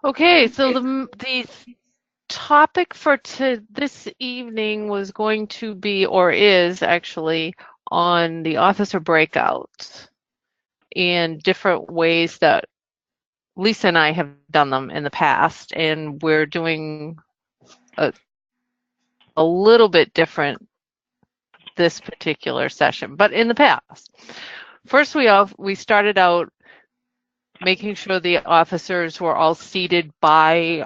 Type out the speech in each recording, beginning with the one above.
Okay, so the topic for this evening was going to be, or is actually, on the officer breakouts and different ways that Lisa and I have done them in the past, and we're doing a little bit different this particular session, but in the past. First, we started out making sure the officers were all seated by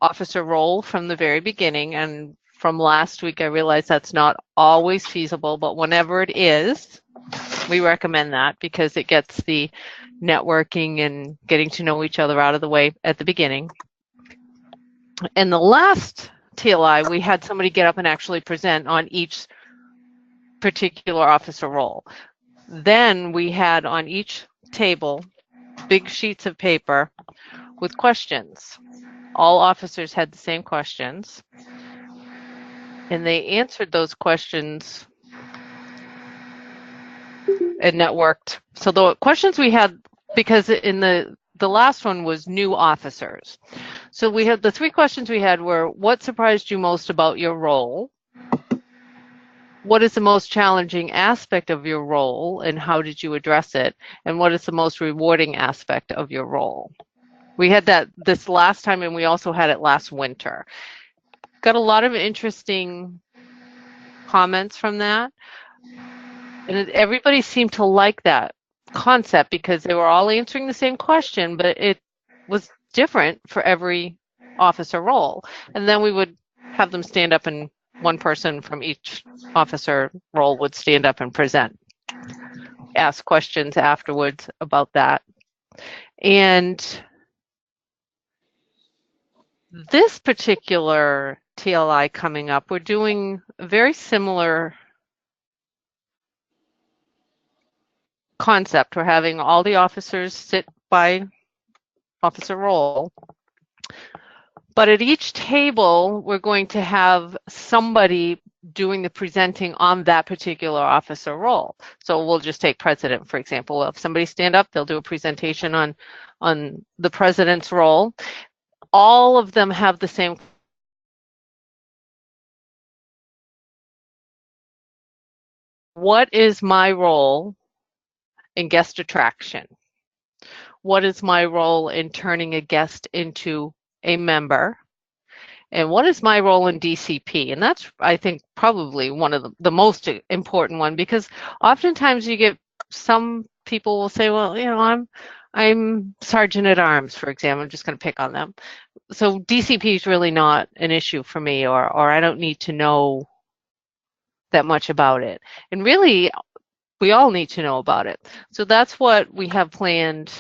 officer role from the very beginning, and from last week I realized that's not always feasible, but whenever it is, we recommend that because it gets the networking and getting to know each other out of the way at the beginning. In the last TLI, we had somebody get up and actually present on each particular officer role. Then we had on each table big sheets of paper with questions. All officers had the same questions, and they answered those questions and networked. So the questions we had, because in the last one was new officers. So we had the three questions we had were, what surprised you most about your role? What is the most challenging aspect of your role and how did you address it? And what is the most rewarding aspect of your role? We had that this last time, and we also had it last winter. Got a lot of interesting comments from that. And everybody seemed to like that concept because they were all answering the same question, but it was different for every officer role. And then we would have them stand up, and one person from each officer role would stand up and present, ask questions afterwards about that. And this particular TLI coming up, we're doing a very similar concept. We're having all the officers sit by officer role, but at each table we're going to have somebody doing the presenting on that particular officer role. So we'll just take president, for example. We'll have somebody stand up, they'll do a presentation on the president's role. All of them have the same. What is my role in guest attraction? What is my role in turning a guest into a member? And what is my role in DCP? And that's, I think, probably one of the most important one, because oftentimes you get some people will say, well, you know, I'm sergeant at arms, for example. I'm just going to pick on them. So DCP is really not an issue for me, or I don't need to know that much about it. And really, we all need to know about it. So that's what we have planned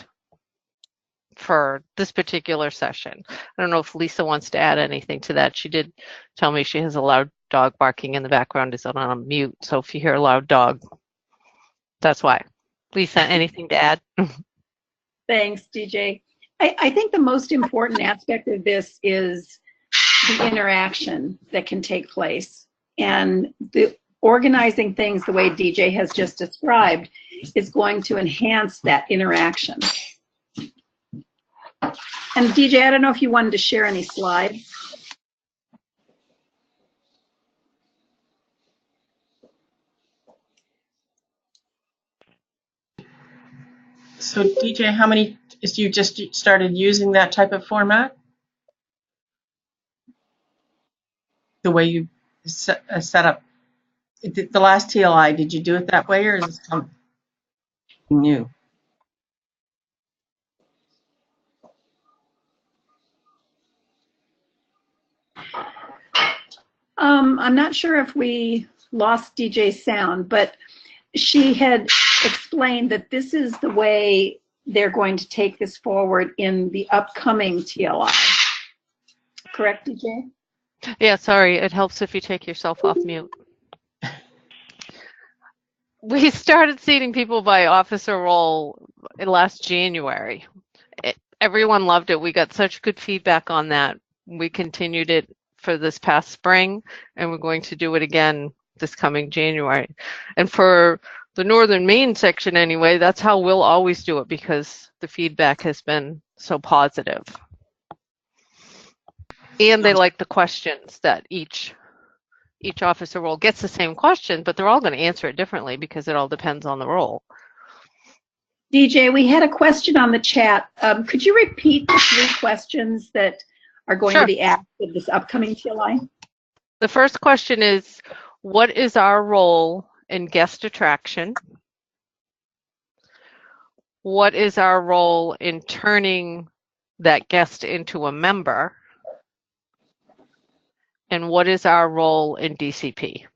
for this particular session. I don't know if Lisa wants to add anything to that. She did tell me she has a loud dog barking in the background. Is on a mute, so if you hear a loud dog, that's why. Lisa, anything to add? Thanks, DJ. I think the most important aspect of this is the interaction that can take place. And the organizing things the way DJ has just described is going to enhance that interaction. And DJ, I don't know if you wanted to share any slides. So DJ, how many, you just started using that type of format? The way you set up the last TLI, did you do it that way, or is it something new? I'm not sure if we lost DJ's sound, but she had explained that this is the way they're going to take this forward in the upcoming TLI. Correct, DJ? Yeah, sorry. It helps if you take yourself off mute. We started seating people by officer role last January. Everyone loved it. We got such good feedback on that. We continued it for this past spring, and we're going to do it again this coming January. And for the Northern Maine section anyway, that's how we'll always do it because the feedback has been so positive. And they like the questions that each officer role gets the same question, but they're all going to answer it differently because it all depends on the role. DJ, we had a question on the chat. Could you repeat the 3 questions that are going to be asked in this upcoming TLI? The first question is, what is our role in guest attraction? What is our role in turning that guest into a member? And what is our role in DCP?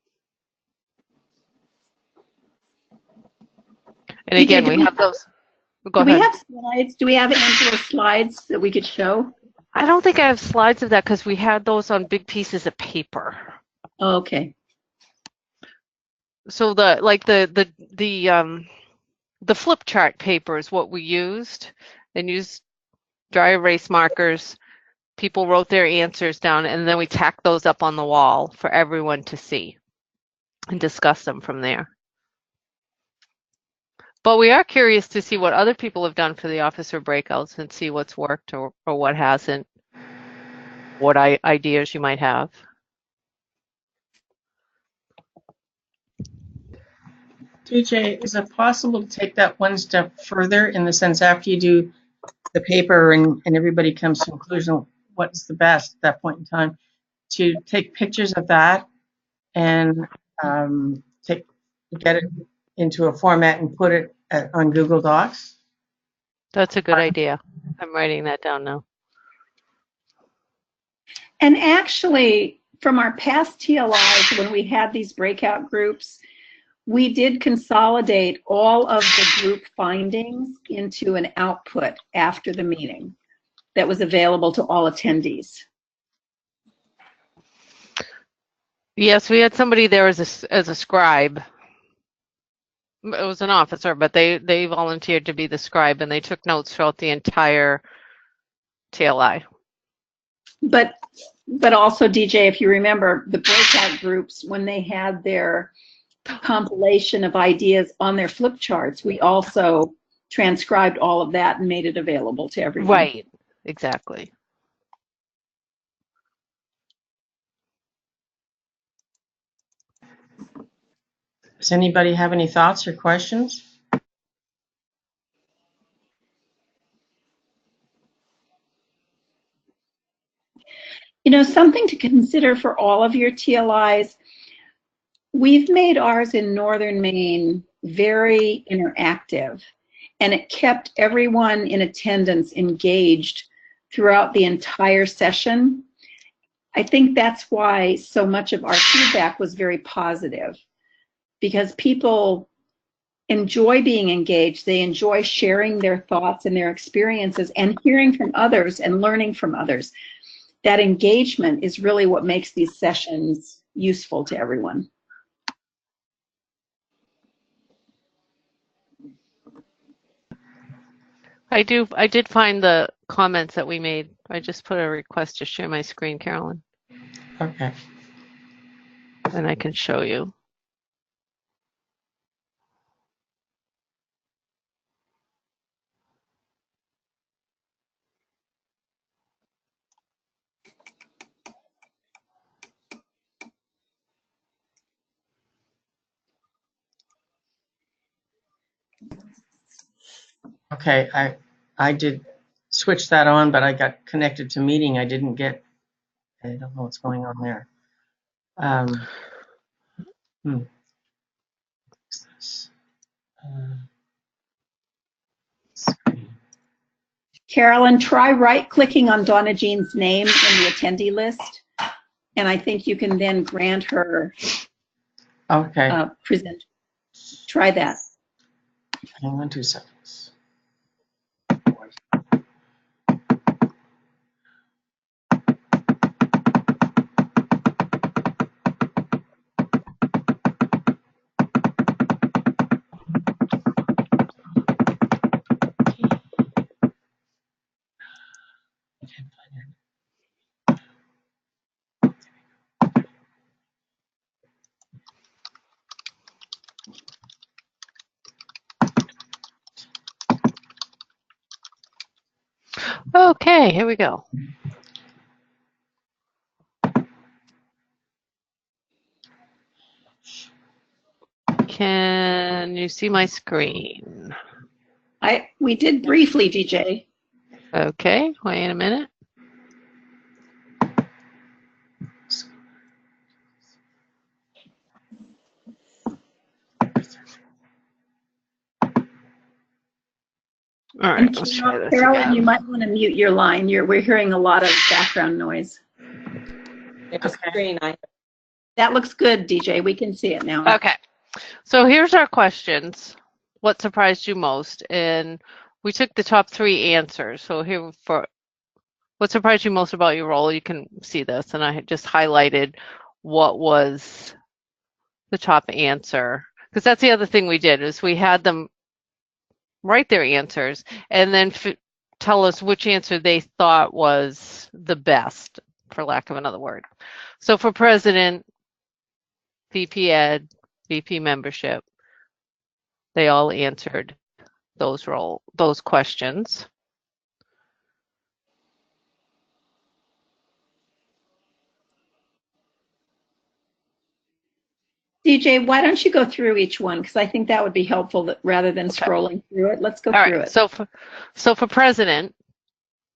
And again, we have those. Go ahead. Do we have slides? Do we have Angela's slides that we could show? I don't think I have slides of that because we had those on big pieces of paper. Oh, okay. So the flip chart paper is what we used, and used dry erase markers. People wrote their answers down, and then we tacked those up on the wall for everyone to see and discuss them from there. But we are curious to see what other people have done for the officer breakouts and see what's worked or what hasn't, what ideas you might have. DJ, is it possible to take that one step further in the sense after you do the paper and everybody comes to a conclusion of what's the best at that point in time, to take pictures of that and get it into a format and put it on Google Docs? That's a good idea. I'm writing that down now. And actually, from our past TLIs, when we had these breakout groups, we did consolidate all of the group findings into an output after the meeting that was available to all attendees. Yes, we had somebody there as a scribe. It was an officer, but they volunteered to be the scribe, and they took notes throughout the entire TLI. But also, DJ, if you remember, the breakout groups, when they had their compilation of ideas on their flip charts, we also transcribed all of that and made it available to everyone. Right, exactly. Does anybody have any thoughts or questions? You know, something to consider for all of your TLIs, we've made ours in Northern Maine very interactive, and it kept everyone in attendance engaged throughout the entire session. I think that's why so much of our feedback was very positive, because people enjoy being engaged. They enjoy sharing their thoughts and their experiences and hearing from others and learning from others. That engagement is really what makes these sessions useful to everyone. I did find the comments that we made. I just put a request to share my screen, Carolyn. Okay. And I can show you. Okay, I did switch that on, but I got connected to meeting. I didn't get, I don't know what's going on there. Screen. Carolyn, try right-clicking on Donna Jean's name in the attendee list, and I think you can then grant her Okay. present. Try that. Hang on 2 seconds. Okay, here we go. Can you see my screen? We did briefly, DJ. Okay, wait a minute. All right, And let's try this Carolyn, you again. might want to mute your line. We're hearing a lot of background noise. The screen, That looks good, DJ. We can see it now. Okay, so here's our questions. What surprised you most? And we took the top 3 answers. So here for what surprised you most about your role, you can see this. And I had just highlighted what was the top answer. Because that's the other thing we did is we had them write their answers and then tell us which answer they thought was the best, for lack of another word. So for president, VP Ed, VP membership, they all answered those questions. DJ, why don't you go through each one? Because I think that would be helpful rather than Okay. scrolling through it. Let's go All through right. it. So for president,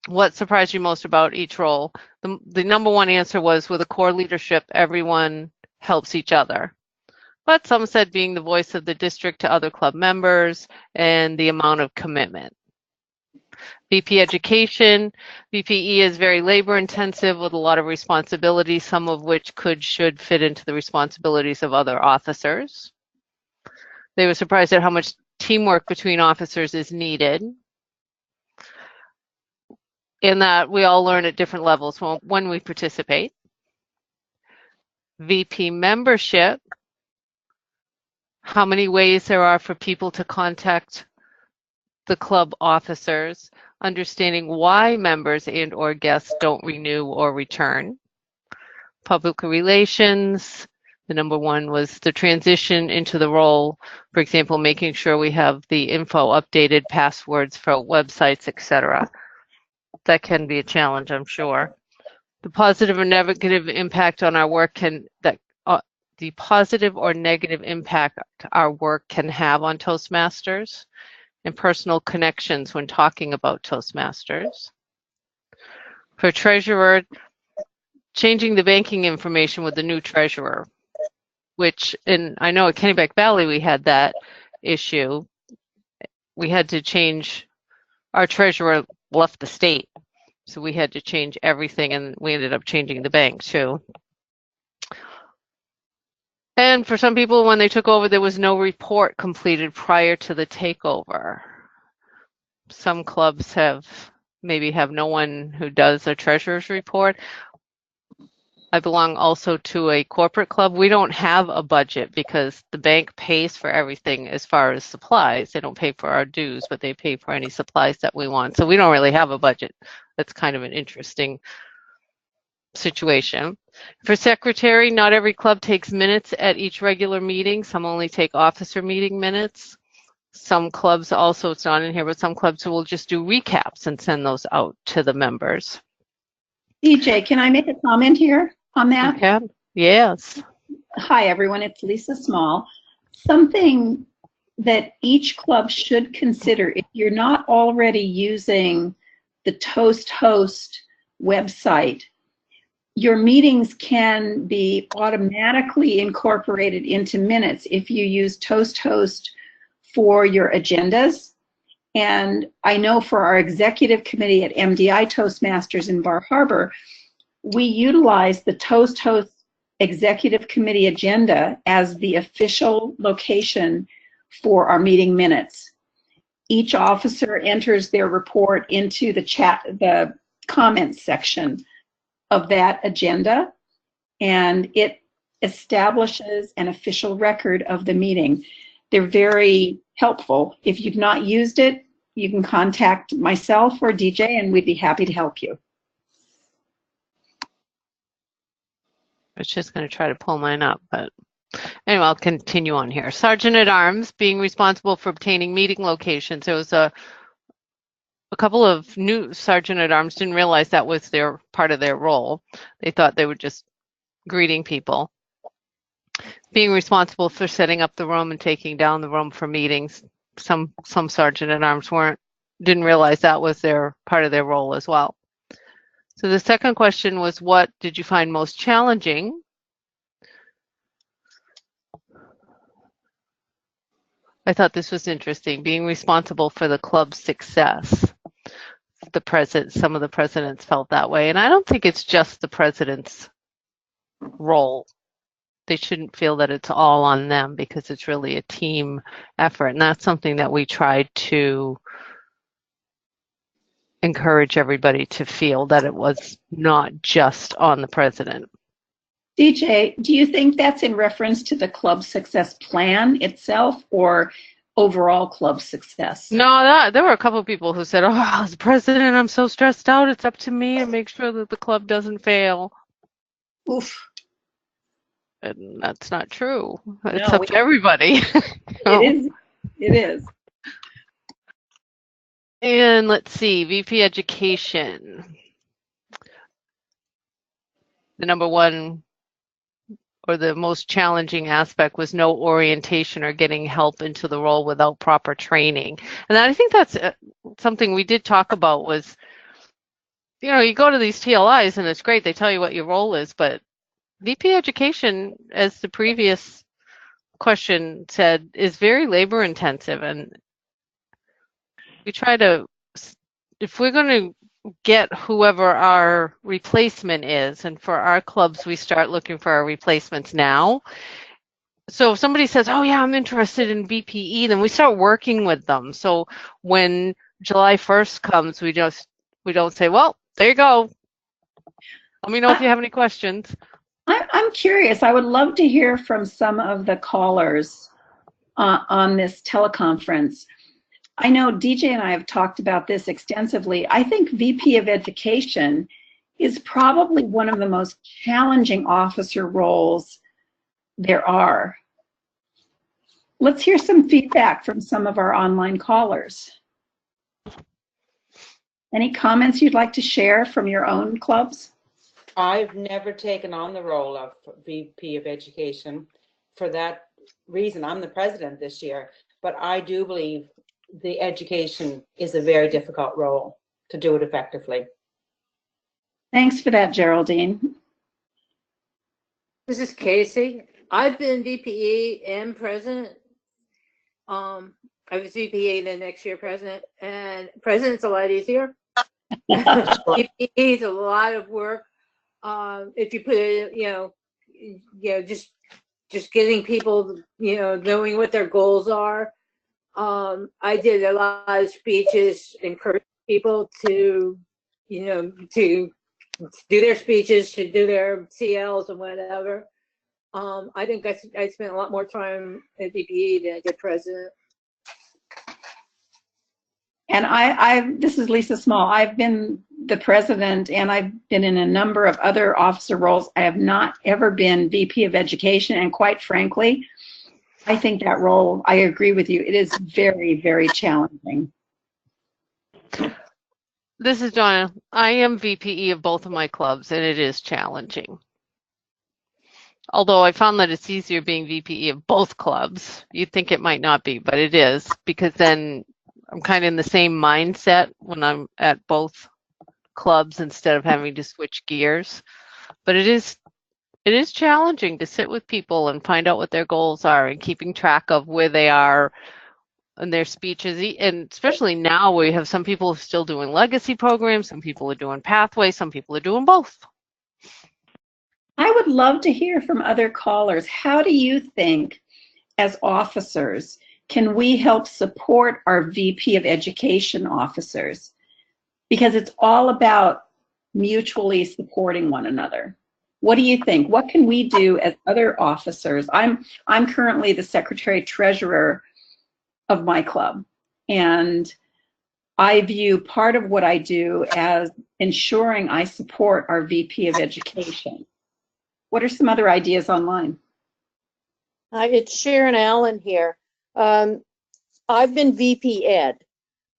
what surprised you most about each role? The number 1 answer was with a core leadership, everyone helps each other. But some said being the voice of the district to other club members and the amount of commitment. VP Education, VPE is very labor intensive with a lot of responsibilities, some of which should fit into the responsibilities of other officers. They were surprised at how much teamwork between officers is needed, in that we all learn at different levels when we participate. VP membership, how many ways there are for people to contact the club officers, understanding why members and or guests don't renew or return. Public relations, the number 1 was the transition into the role, for example, making sure we have the info updated, passwords for websites, etc. That can be a challenge, I'm sure. The positive or negative impact on our work the positive or negative impact our work can have on Toastmasters, and personal connections when talking about Toastmasters. For treasurer, changing the banking information with the new treasurer, which I know at Kennebec Valley we had that issue. We had to change, our treasurer left the state, so we had to change everything, and we ended up changing the bank too. And for some people, when they took over, there was no report completed prior to the takeover. Some clubs maybe have no one who does a treasurer's report. I belong also to a corporate club. We don't have a budget because the bank pays for everything as far as supplies. They don't pay for our dues, but they pay for any supplies that we want. So we don't really have a budget. That's kind of an interesting situation. For secretary, not every club takes minutes at each regular meeting. Some only take officer meeting minutes. Some clubs also, it's not in here, but some clubs will just do recaps and send those out to the members. DJ, can I make a comment here on that? You can? Yes. Hi, everyone. It's Lisa Small. Something that each club should consider, if you're not already using the Toast Host website, your meetings can be automatically incorporated into minutes if you use Toast Host for your agendas. And I know for our executive committee at MDI Toastmasters in Bar Harbor, we utilize the Toast Host executive committee agenda as the official location for our meeting minutes. Each officer enters their report into the comments section of that agenda, and it establishes an official record of the meeting. They're very helpful. If you've not used it, you can contact myself or DJ, and we'd be happy to help you. I was just going to try to pull mine up, but anyway, I'll continue on here. Sergeant at Arms, being responsible for obtaining meeting locations. There was a a couple of new sergeant at arms didn't realize that was their part of their role. They thought they were just greeting people. Being responsible for setting up the room and taking down the room for meetings. Some sergeant at arms didn't realize that was their part of their role as well. So the second question was, what did you find most challenging? I thought this was interesting, being responsible for the club's success. Some of the presidents felt that way, and I don't think it's just the president's role. They shouldn't feel that it's all on them because it's really a team effort, and that's something that we tried to encourage everybody to feel, that it was not just on the president. DJ, do you think that's in reference to the club success plan itself or overall club success? No, there were a couple of people who said, oh, as president, I'm so stressed out. It's up to me to make sure that the club doesn't fail. Oof. And that's not true. It's up to everybody. It is. And let's see, VP Education. The number one or the most challenging aspect was no orientation or getting help into the role without proper training. And I think that's something we did talk about was, you go to these TLIs and it's great. They tell you what your role is, but VP Education, as the previous question said, is very labor intensive. And we try to, if we're going to get whoever our replacement is, and for our clubs, we start looking for our replacements now. So if somebody says, oh yeah, I'm interested in VPE, then we start working with them. So when July 1st comes, we don't say, well, there you go. Let me know if you have any questions. I'm curious. I would love to hear from some of the callers on this teleconference. I know DJ and I have talked about this extensively. I think VP of Education is probably one of the most challenging officer roles there are. Let's hear some feedback from some of our online callers. Any comments you'd like to share from your own clubs? I've never taken on the role of VP of Education. For that reason, I'm the president this year, but I do believe the education is a very difficult role to do it effectively. Thanks for that, Geraldine. This is Casey. I've been VPE and president. I was VPE the next year president, and president's a lot easier. VPE is a lot of work. If you put it, just getting people, knowing what their goals are. I did a lot of speeches, encourage people to do their speeches, to do their CLs and whatever. I think I spent a lot more time at VPE than I did president. And this is Lisa Small. I've been the president and I've been in a number of other officer roles. I have not ever been VP of Education, and quite frankly, I think that role, I agree with you, it is very, very challenging. This is Donna. I am VPE of both of my clubs, and it is challenging. Although I found that it's easier being VPE of both clubs. You'd think it might not be, but it is, because then I'm kind of in the same mindset when I'm at both clubs instead of having to switch gears. But it is challenging to sit with people and find out what their goals are and keeping track of where they are in their speeches. And especially now we have some people still doing legacy programs, some people are doing pathways, some people are doing both. I would love to hear from other callers. How do you think, as officers, can we help support our VP of Education officers? Because it's all about mutually supporting one another. What do you think? What can we do as other officers? I'm currently the secretary treasurer of my club, and I view part of what I do as ensuring I support our VP of Education. What are some other ideas online? It's Sharon Allen here. I've been VP Ed,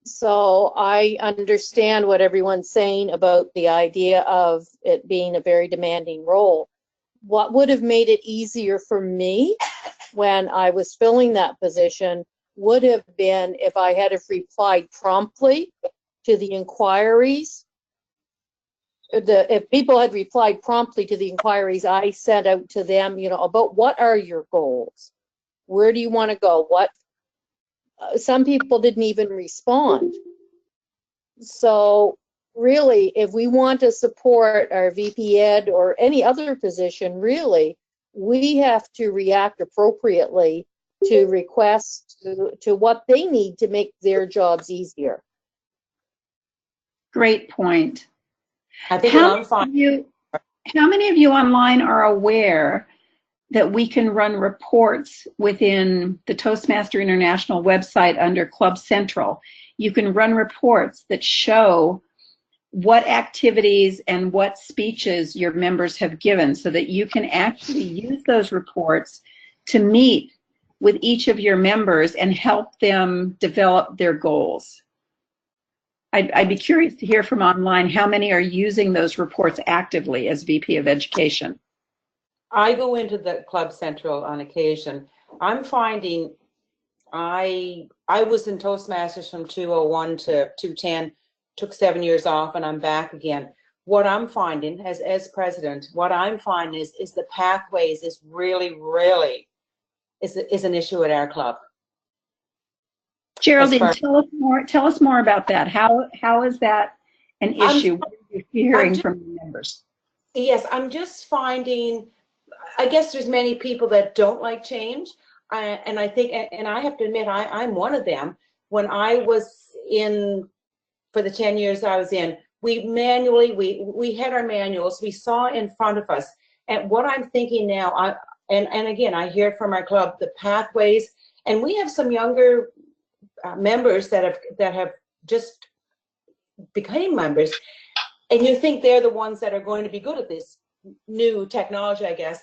So I understand what everyone's saying about the idea of it being a very demanding role. What would have made it easier for me when I was filling that position would have been if I had have replied promptly to the inquiries. If people had replied promptly to the inquiries I sent out to them, about what are your goals? Where do you want to go? Some people didn't even respond. So really, if we want to support our VP Ed or any other position, really, we have to react appropriately to requests to what they need to make their jobs easier. Great point. I think How I'm fine. how many of you online are aware that we can run reports within the Toastmaster International website under Club Central? You can run reports that show what activities and what speeches your members have given so that you can actually use those reports to meet with each of your members and help them develop their goals. I'd be curious to hear from online how many are using those reports actively as VP of Education. I go into the Club Central on occasion. I'm finding I was in Toastmasters from 2001 to 2010, took 7 years off, and I'm back again. What I'm finding as president, what I'm finding is the pathways is really is an issue at our club. Geraldine, tell us more about that. How is that an issue? What are you hearing from your members? Yes, I'm just finding, I guess there's many people that don't like change. And I think, and I have to admit, I'm one of them. When I was in, for the 10 years I was in, we had our manuals, we saw in front of us. And what I'm thinking now, and again, I hear from our club, the pathways, and we have some younger members that have just become members, and you think they're the ones that are going to be good at this new technology, I guess,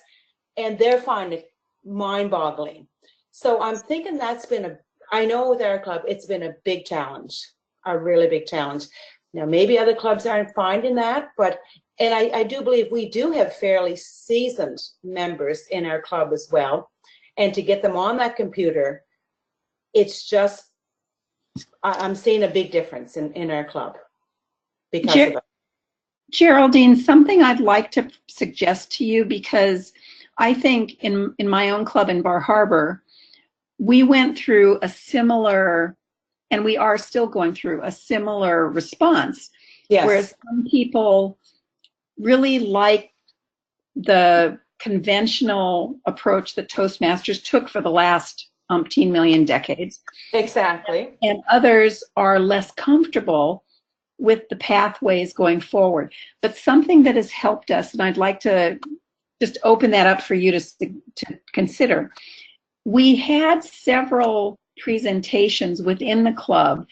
and they're finding it mind-boggling. So I'm thinking that's been I know with our club, it's been a big challenge, a really big challenge. Now, maybe other clubs aren't finding that, and I do believe we do have fairly seasoned members in our club as well. And to get them on that computer, it's just, I'm seeing a big difference in our club because of it. Geraldine, something I'd like to suggest to you, because I think in my own club in Bar Harbor, we went through a similar, and we are still going through a similar response. Yes. Whereas some people really like the conventional approach that Toastmasters took for the last umpteen million decades. Exactly. And others are less comfortable with the pathways going forward. But something that has helped us, and I'd like to just open that up for you to consider. We had several presentations within the club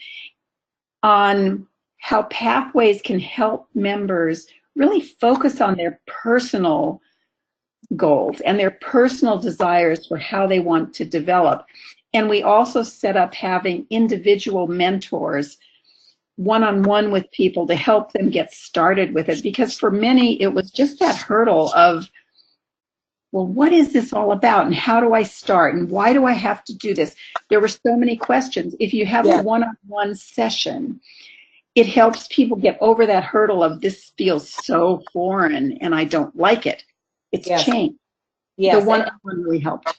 on how pathways can help members really focus on their personal goals and their personal desires for how they want to develop. And we also set up having individual mentors one-on-one with people to help them get started with it. Because for many, it was just that hurdle of, well, what is this all about? And how do I start? And why do I have to do this? There were so many questions. If you have a one-on-one session, it helps people get over that hurdle of this feels so foreign and I don't like it. It's changed. Yes. The one-on-one really helped.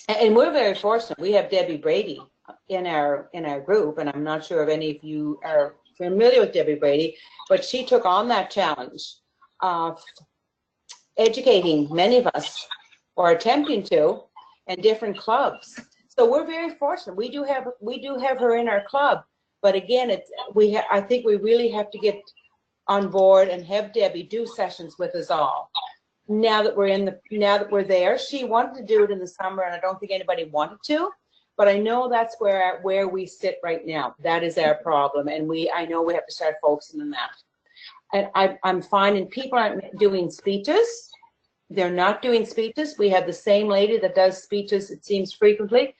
And we're very fortunate. We have Debbie Brady in our group, and I'm not sure if any of you are familiar with Debbie Brady, but she took on that challenge of educating many of us, or attempting to, in different clubs. So we're very fortunate. We do have her in our club, but again, I think we really have to get on board and have Debbie do sessions with us all. Now that we're there, she wanted to do it in the summer, and I don't think anybody wanted to, but I know that's where we sit right now. That is our problem, and I know we have to start focusing on that. And I'm finding people aren't doing speeches. They're not doing speeches. We have the same lady that does speeches, it seems, frequently,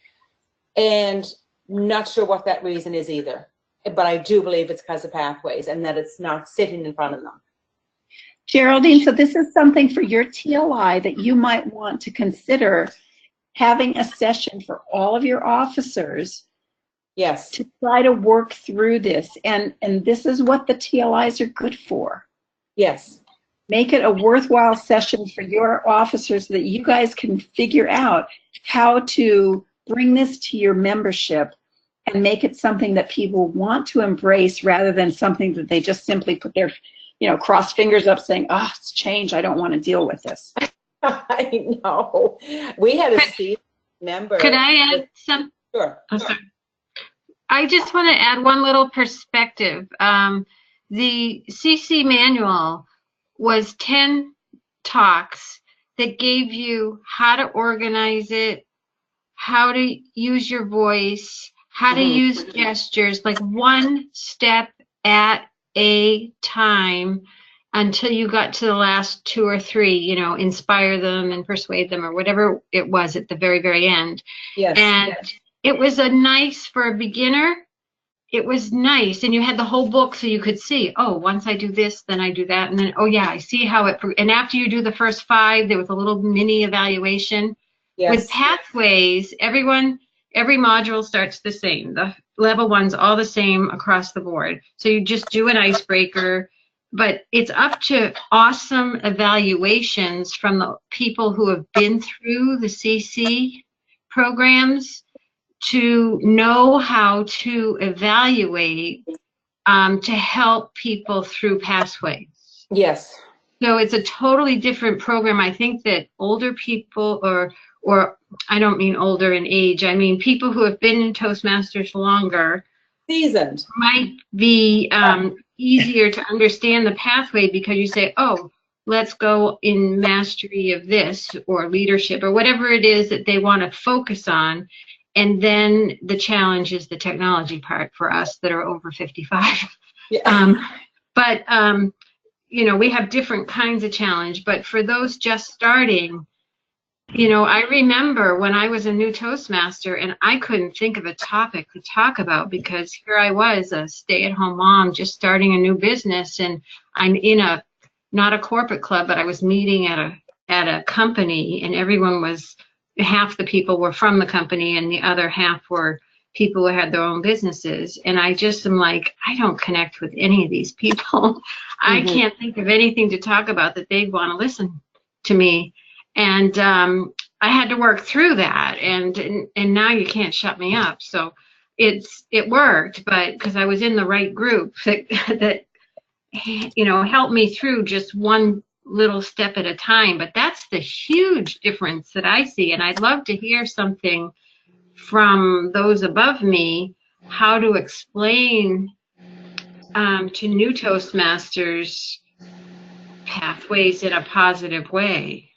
and not sure what that reason is either. but I do believe it's because of pathways and that it's not sitting in front of them. Geraldine, so this is something for your TLI that you might want to consider having a session for all of your officers. Yes. To try to work through this. And this is what the TLIs are good for. Yes. Make it a worthwhile session for your officers so that you guys can figure out how to bring this to your membership and make it something that people want to embrace rather than something that they just simply put their, cross fingers up saying, oh, it's change. I don't want to deal with this. I know. We had a C member. Could I add some? Sure. Oh, sorry. I just want to add one little perspective. The CC manual was 10 talks that gave you how to organize it, how to use your voice, how to use gestures, like one step at a time until you got to the last 2 or 3, inspire them and persuade them or whatever it was at the very, very end. Yes. And it was for a beginner, it was nice. And you had the whole book so you could see, oh, once I do this, then I do that. And then, oh yeah, I see how and after you do the first 5, there was a little mini evaluation. Yes. With pathways, every module starts the same. The level 1's all the same across the board. So you just do an icebreaker, but it's up to awesome evaluations from the people who have been through the CC programs to know how to evaluate to help people through pathways. Yes. So it's a totally different program. I think that older people, or I don't mean older in age, I mean people who have been in Toastmasters longer, seasoned, might be easier to understand the pathway because you say, oh, let's go in mastery of this or leadership or whatever it is that they want to focus on. And then the challenge is the technology part for us that are over 55. Yeah. We have different kinds of challenge, but for those just starting, I remember when I was a new Toastmaster and I couldn't think of a topic to talk about because here I was, a stay-at-home mom just starting a new business, and I'm in not a corporate club, but I was meeting at a company, and half the people were from the company and the other half were people who had their own businesses. And I just am like, I don't connect with any of these people. I can't think of anything to talk about that they'd want to listen to me. And I had to work through that. And now you can't shut me up. So it worked, but because I was in the right group that helped me through just one little step at a time. But that's the huge difference that I see. And I'd love to hear something from those above me, how to explain to new Toastmasters pathways in a positive way.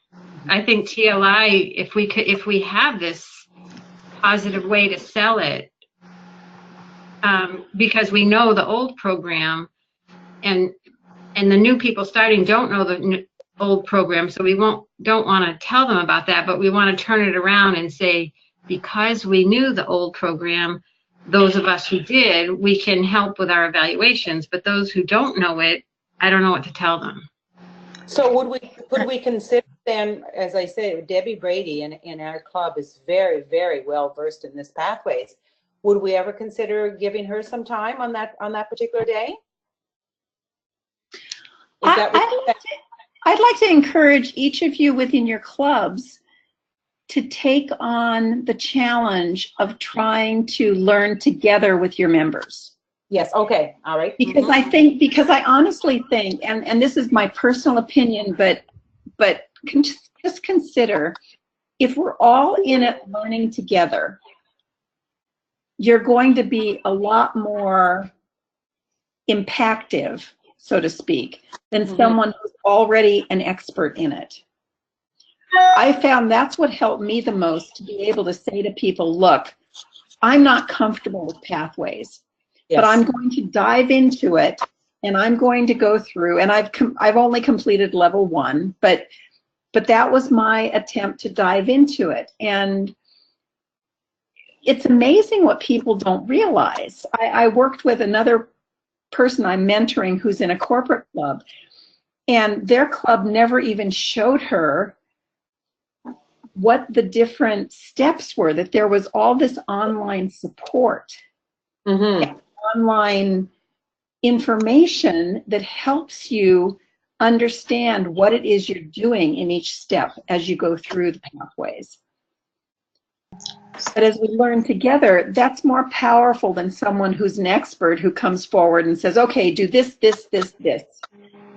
I think TLI, if we have this positive way to sell it, because we know the old program, and the new people starting don't know the old program, so we don't want to tell them about that, but we want to turn it around and say, because we knew the old program, those of us who did, we can help with our evaluations, but those who don't know it, I don't know what to tell them. So could we consider then, as I say, Debbie Brady in our club is very, very well versed in this pathways. Would we ever consider giving her some time on that particular day? I'd like to encourage each of you within your clubs to take on the challenge of trying to learn together with your members. Yes, okay, all right. Because I honestly think, and this is my personal opinion, but just consider, if we're all in it learning together, you're going to be a lot more impactive, so to speak, than someone who's already an expert in it. I found that's what helped me the most, to be able to say to people, look, I'm not comfortable with pathways, but I'm going to dive into it, and I'm going to go through, and I've only completed level 1, but that was my attempt to dive into it. And it's amazing what people don't realize. I worked with another person I'm mentoring who's in a corporate club, and their club never even showed her what the different steps were, that there was all this online support, online information that helps you understand what it is you're doing in each step as you go through the pathways. But as we learn together, that's more powerful than someone who's an expert who comes forward and says, okay, do this, this, this, this.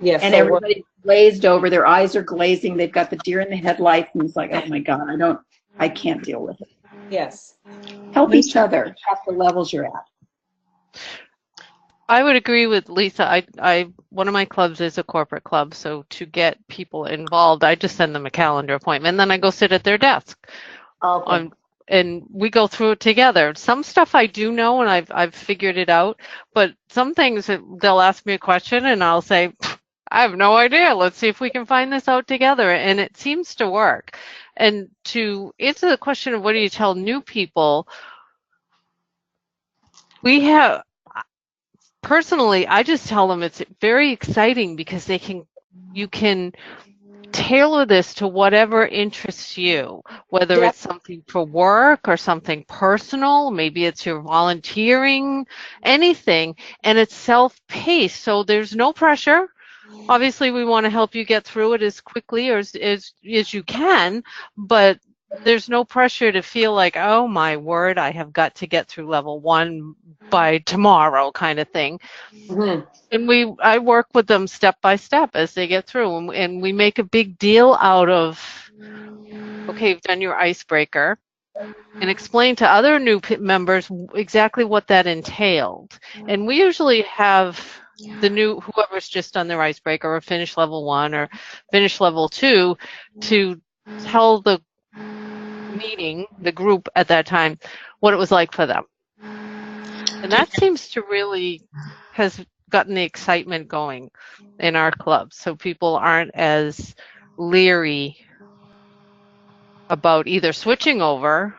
Yes. And everybody's glazed over, their eyes are glazing, they've got the deer in the headlights, and it's like, oh my God, I can't deal with it. Yes. Help each other at the levels you're at. I would agree with Lisa. One of my clubs is a corporate club, so to get people involved, I just send them a calendar appointment, and then I go sit at their desk. Okay. And we go through it together. Some stuff I do know, and I've figured it out, but some things they'll ask me a question, and I'll say, I have no idea. Let's see if we can find this out together, and it seems to work. And to answer the question of what do you tell new people, personally, I just tell them it's very exciting because you can tailor this to whatever interests you, whether it's something for work or something personal, maybe it's your volunteering, anything, and it's self-paced, so there's no pressure. Obviously, we want to help you get through it as quickly or as you can, but there's no pressure to feel like, oh my word, I have got to get through level 1 by tomorrow kind of thing. And I work with them step by step as they get through, and we make a big deal out of, okay, you've done your icebreaker, and explain to other new members exactly what that entailed. And we usually have whoever's just done their icebreaker or finished level 1 or finished level 2 to tell the group at that time, what it was like for them. And that seems to really has gotten the excitement going in our club, so people aren't as leery about either switching over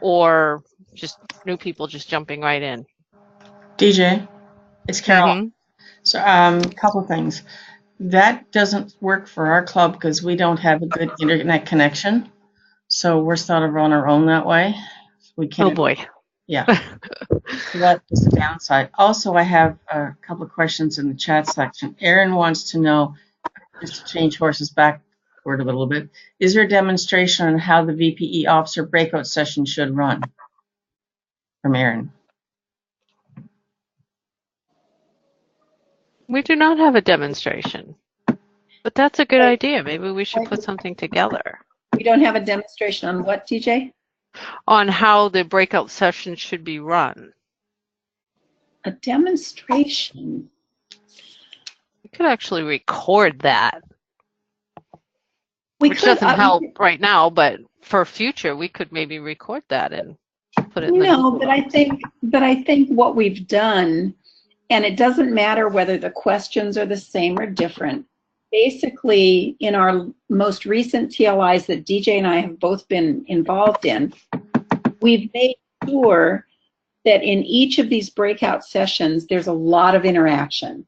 or just new people just jumping right in. DJ, it's Carol. So a couple of things. That doesn't work for our club because we don't have a good internet connection. So we're sort of on our own that way. We can't. Oh boy. Yeah. So that is the downside. Also, I have a couple of questions in the chat section. Erin wants to know, just to change horses backward a little bit, is there a demonstration on how the VPE officer breakout session should run? From Erin. We do not have a demonstration, but that's a good idea. Maybe we should put something together. We don't have a demonstration on what, DJ? On how the breakout session should be run. A demonstration. We could actually record that. Which doesn't help right now, but for future, we could maybe record that and put it in the No, but I think what we've done, and it doesn't matter whether the questions are the same or different. Basically, in our most recent TLIs that DJ and I have both been involved in, we've made sure that in each of these breakout sessions, there's a lot of interaction.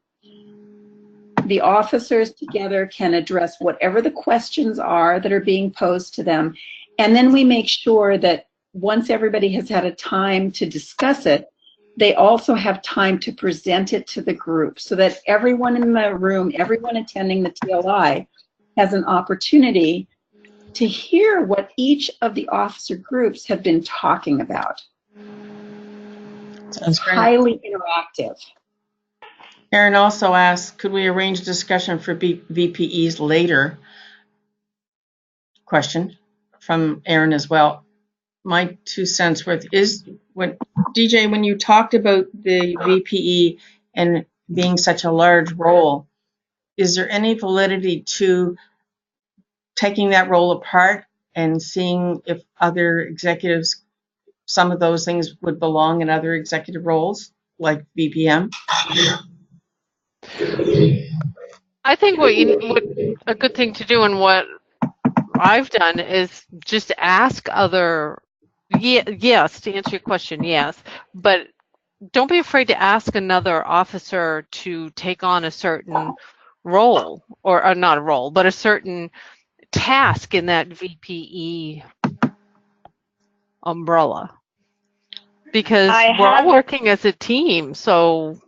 The officers together can address whatever the questions are that are being posed to them. And then we make sure that once everybody has had a time to discuss it, they also have time to present it to the group so that everyone in the room, everyone attending the TLI has an opportunity to hear what each of the officer groups have been talking about. Sounds great. Highly interactive. Erin also asked, could we arrange a discussion for VPEs later? Question from Erin as well. My 2 cents worth is, DJ, when you talked about the VPE and being such a large role, is there any validity to taking that role apart and seeing if other executives, some of those things would belong in other executive roles, like VPM? I think what a good thing to do, and what I've done, is just ask other yes, to answer your question, yes. But don't be afraid to ask another officer to take on a certain role, or not a role, but a certain task in that VPE umbrella. Because I we're all have, working as a team, so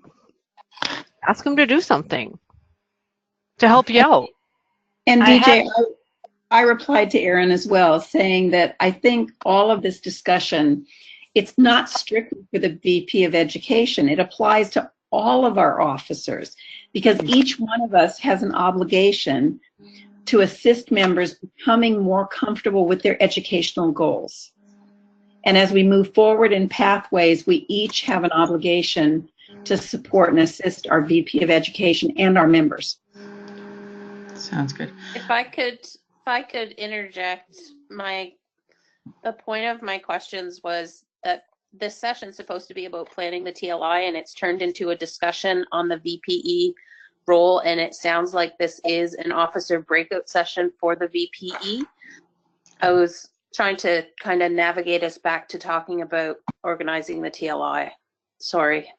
ask them to do something to help you out. And I have, DJ, I replied to Aaron as well, saying that I think all of this discussion, it's not strictly for the VP of Education. It applies to all of our officers because each one of us has an obligation to assist members becoming more comfortable with their educational goals. And as we move forward in pathways, we each have an obligation to support and assist our VP of Education and our members. Sounds good. if I could interject, the point of my questions was that this session's supposed to be about planning the TLI, and it's turned into a discussion on the VPE role, and it sounds like this is an officer breakout session for the VPE. I was trying to kind of navigate us back to talking about organizing the TLI. Sorry.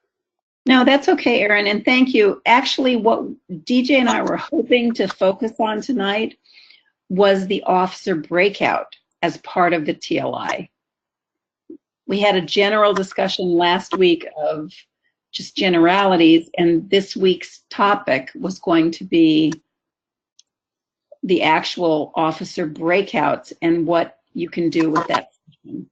No, that's okay, Erin, and thank you. Actually, what DJ and I were hoping to focus on tonight was the officer breakout as part of the TLI. We had a general discussion last week of just generalities, and this week's topic was going to be the actual officer breakouts and what you can do with that session.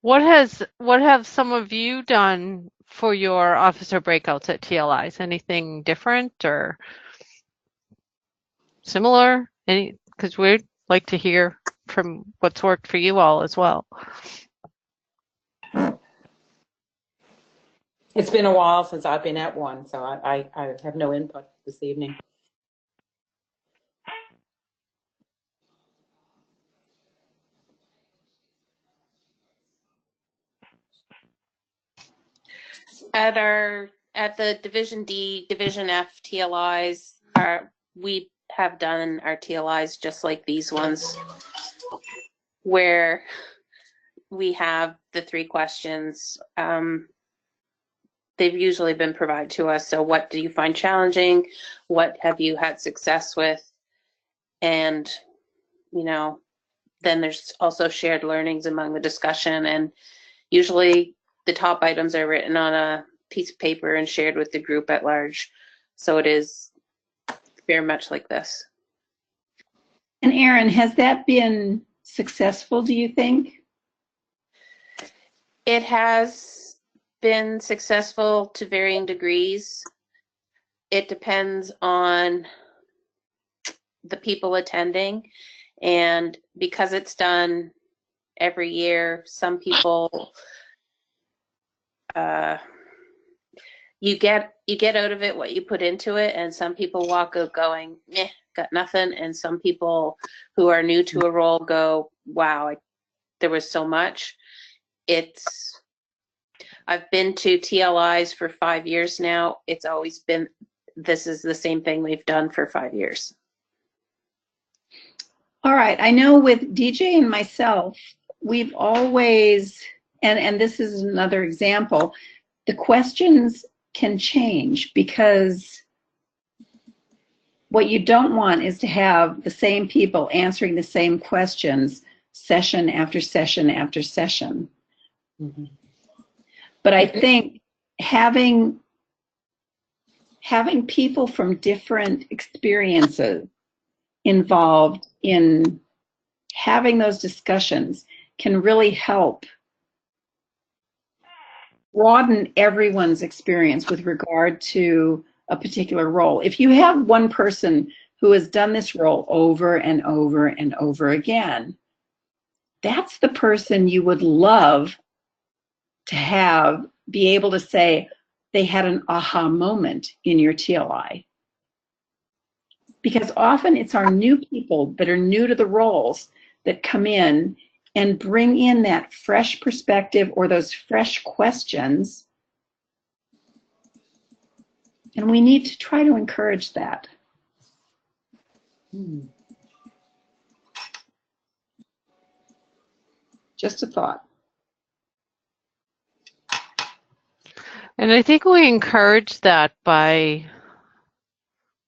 What have some of you done for your officer breakouts at TLIs? Anything different or similar? Because we'd like to hear from what's worked for you all as well. It's been a while since I've been at one, so I have no input this evening. At the Division D, Division F TLIs, we have done our TLIs just like these ones, where we have the 3 questions. They've usually been provided to us. So what do you find challenging? What have you had success with? And, then there's also shared learnings among the discussion. And usually the top items are written on a piece of paper and shared with the group at large. So it is very much like this. And Erin, has that been successful, do you think? It has been successful to varying degrees. It depends on the people attending, and because it's done every year, some people you get out of it what you put into it, and some people walk out going, "Meh, got nothing," and some people who are new to a role go, "Wow, there was so much." I've been to TLIs for 5 years now. It's always been, this is the same thing we've done for 5 years. All right, I know with DJ and myself, we've always, and this is another example, the questions can change because what you don't want is to have the same people answering the same questions session after session after session. Mm-hmm. But I think having people from different experiences involved in having those discussions can really help broaden everyone's experience with regard to a particular role. If you have one person who has done this role over and over and over again, that's the person you would love to be able to say they had an aha moment in your TLI. Because often it's our new people that are new to the roles that come in and bring in that fresh perspective or those fresh questions. And we need to try to encourage that. Just a thought. And I think we encourage that by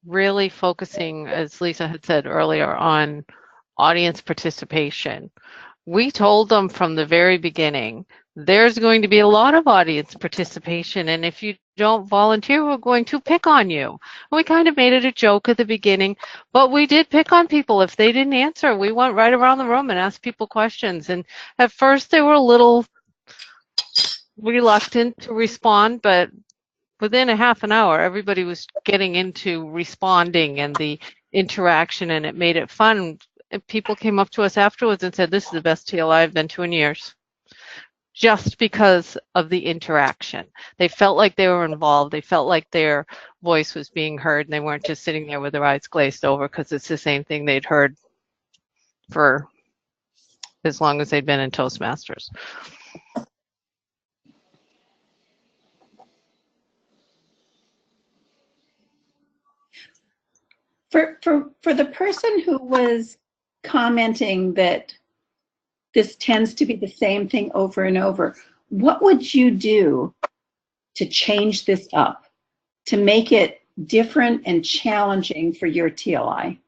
really focusing, as Lisa had said earlier, on audience participation. We told them from the very beginning, there's going to be a lot of audience participation, and if you don't volunteer, we're going to pick on you. We kind of made it a joke at the beginning, but we did pick on people. If they didn't answer, we went right around the room and asked people questions. And at first they were a little reluctant to respond, but within a half an hour, everybody was getting into responding and the interaction, and it made it fun. And people came up to us afterwards and said, this is the best TLI I've been to in years, just because of the interaction. They felt like they were involved. They felt like their voice was being heard, and they weren't just sitting there with their eyes glazed over because it's the same thing they'd heard for as long as they'd been in Toastmasters. For the person who was commenting that this tends to be the same thing over and over, what would you do to change this up, to make it different and challenging for your TLI?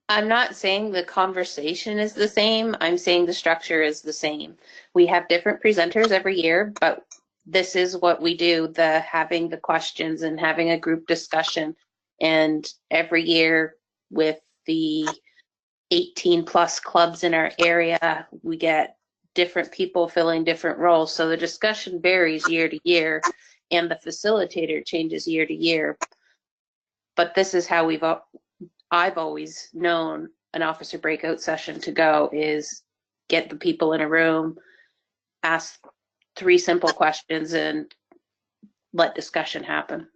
I'm not saying the conversation is the same. I'm saying the structure is the same. We have different presenters every year, but this is what we do, the having the questions and having a group discussion. And every year with the 18 plus clubs in our area, we get different people filling different roles. So the discussion varies year to year and the facilitator changes year to year. But this is how I've always known an officer breakout session to go, is get the people in a room, ask 3 simple questions, and let discussion happen.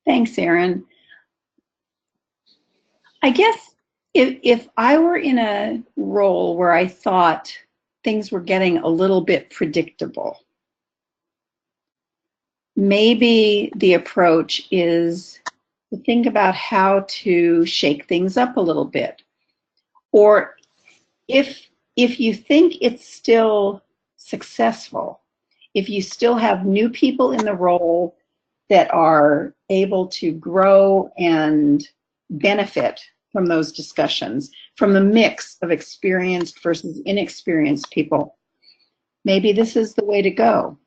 Thanks, Erin. I guess if I were in a role where I thought things were getting a little bit predictable, maybe the approach is to think about how to shake things up a little bit. Or if you think it's still successful, if you still have new people in the role that are able to grow and benefit from those discussions, from the mix of experienced versus inexperienced people, maybe this is the way to go.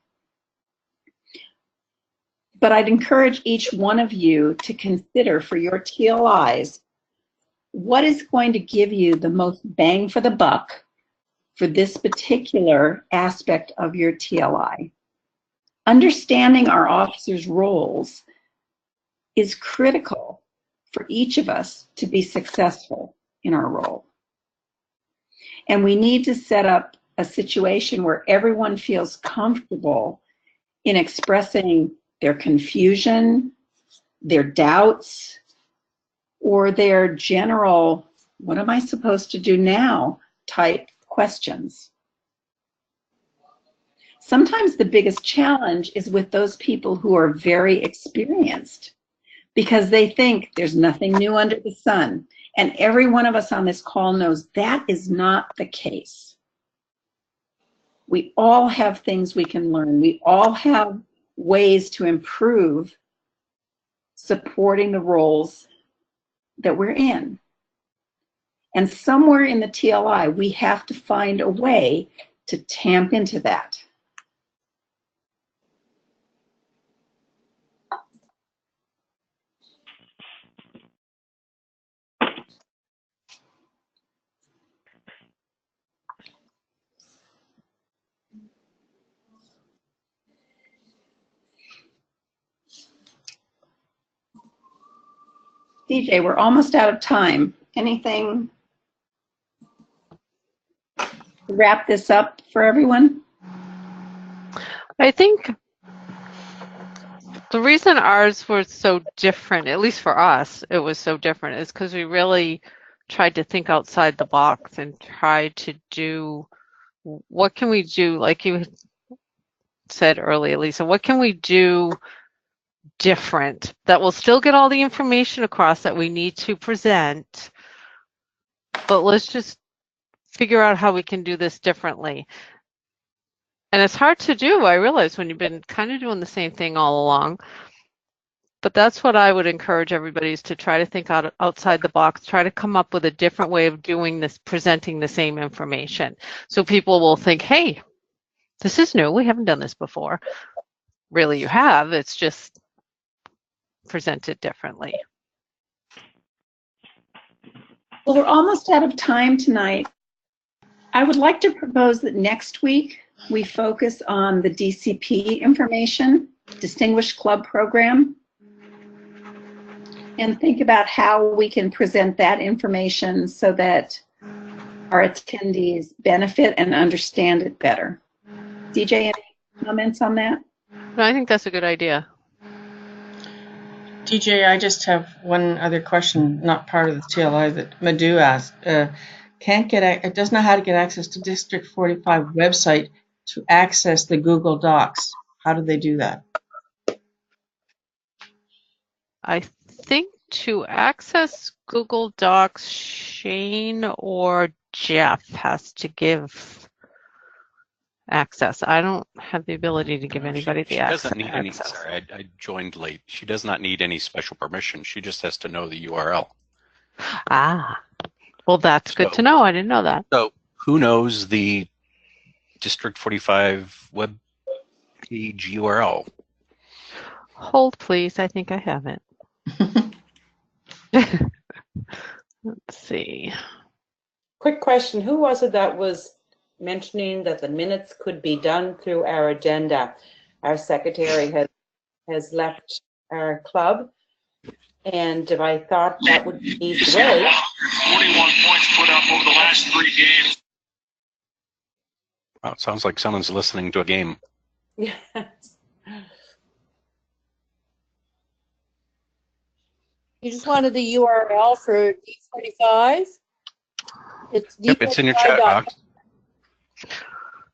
But I'd encourage each one of you to consider for your TLIs, what is going to give you the most bang for the buck for this particular aspect of your TLI. Understanding our officers' roles is critical for each of us to be successful in our role. And we need to set up a situation where everyone feels comfortable in expressing their confusion, their doubts, or their general, what am I supposed to do now type questions. Sometimes the biggest challenge is with those people who are very experienced, because they think there's nothing new under the sun. And every one of us on this call knows that is not the case. We all have things we can learn. We all have ways to improve supporting the roles that we're in. And somewhere in the TLI, we have to find a way to tap into that. DJ, we're almost out of time. Anything to wrap this up for everyone? I think the reason ours were so different, at least for us, it was so different, is because we really tried to think outside the box and tried to do, what can we do, like you said earlier, Lisa, what can we do different that will still get all the information across that we need to present, but let's just figure out how we can do this differently. And it's hard to do, I realize, when you've been kind of doing the same thing all along. But that's what I would encourage everybody, is to try to think outside the box, try to come up with a different way of doing this, presenting the same information. So people will think, hey, this is new, we haven't done this before. Really, you have, it's just presented differently. Well, we're almost out of time tonight. I would like to propose that next week we focus on the DCP information, Distinguished Club Program, and think about how we can present that information so that our attendees benefit and understand it better. DJ, any comments on that? No, I think that's a good idea. DJ, I just have one other question, not part of the TLI, that Madhu asked. It doesn't know how to get access to District 45 website to access the Google Docs. How do they do that? I think to access Google Docs, Shane or Jeff has to give access. I don't have the ability to give anybody the access. She doesn't need any, sorry, I joined late. She does not need any special permission. She just has to know the URL. Ah, well, that's good to know. I didn't know that. So who knows the District 45 web page URL? Hold, please. I think I have it. Let's see. Quick question, who was it that was mentioning that the minutes could be done through our agenda? Our secretary has left our club, and I thought that would be the way. 41 points put up over the last 3 games. Wow, it sounds like someone's listening to a game. Yes. You just wanted the URL for D45? It's Yep, it's in your chat box.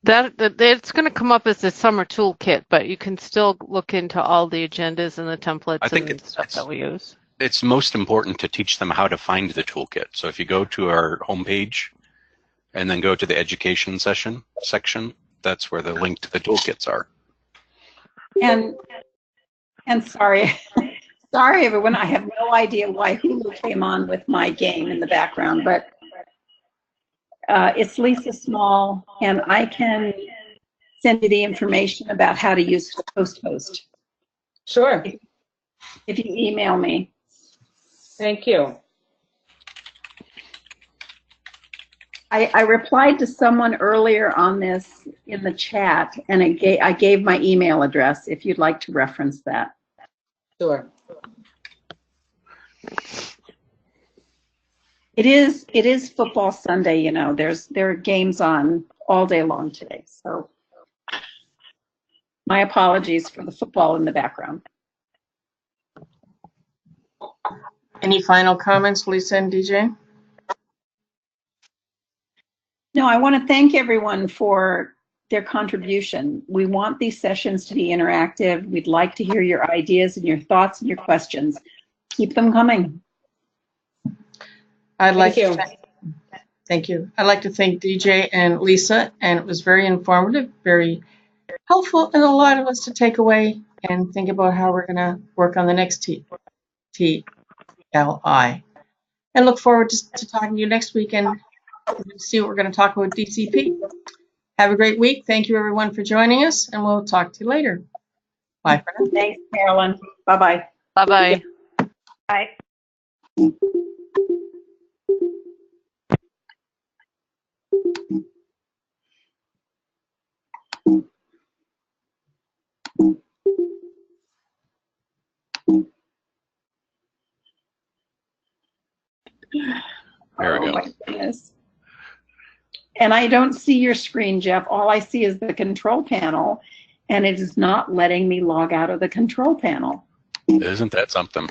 That it's going to come up as the summer toolkit, but you can still look into all the agendas and the templates and stuff that we use. It's most important to teach them how to find the toolkit. So if you go to our homepage and then go to the education section, that's where the link to the toolkits are. And sorry, sorry everyone, I have no idea why Hulu came on with my game in the background, but it's Lisa Small, and I can send you the information about how to use HostHost. Sure. If you email me. Thank you. I replied to someone earlier on this in the chat, and I gave my email address if you'd like to reference that. Sure. It is football Sunday, you know. There are games on all day long today, so my apologies for the football in the background. Any final comments, Lisa and DJ? No, I want to thank everyone for their contribution. We want these sessions to be interactive. We'd like to hear your ideas and your thoughts and your questions. Keep them coming. Thank you. I'd like to thank DJ and Lisa, and it was very informative, very helpful, and a lot of us to take away and think about how we're going to work on the next TLI. And look forward to talking to you next week and see what we're going to talk about DCP. Have a great week. Thank you, everyone, for joining us, and we'll talk to you later. Bye for now. Thanks, Carolyn. Bye-bye. Bye-bye. Bye. There we go. My goodness. And I don't see your screen, Jeff. All I see is the control panel, and it is not letting me log out of the control panel. Isn't that something?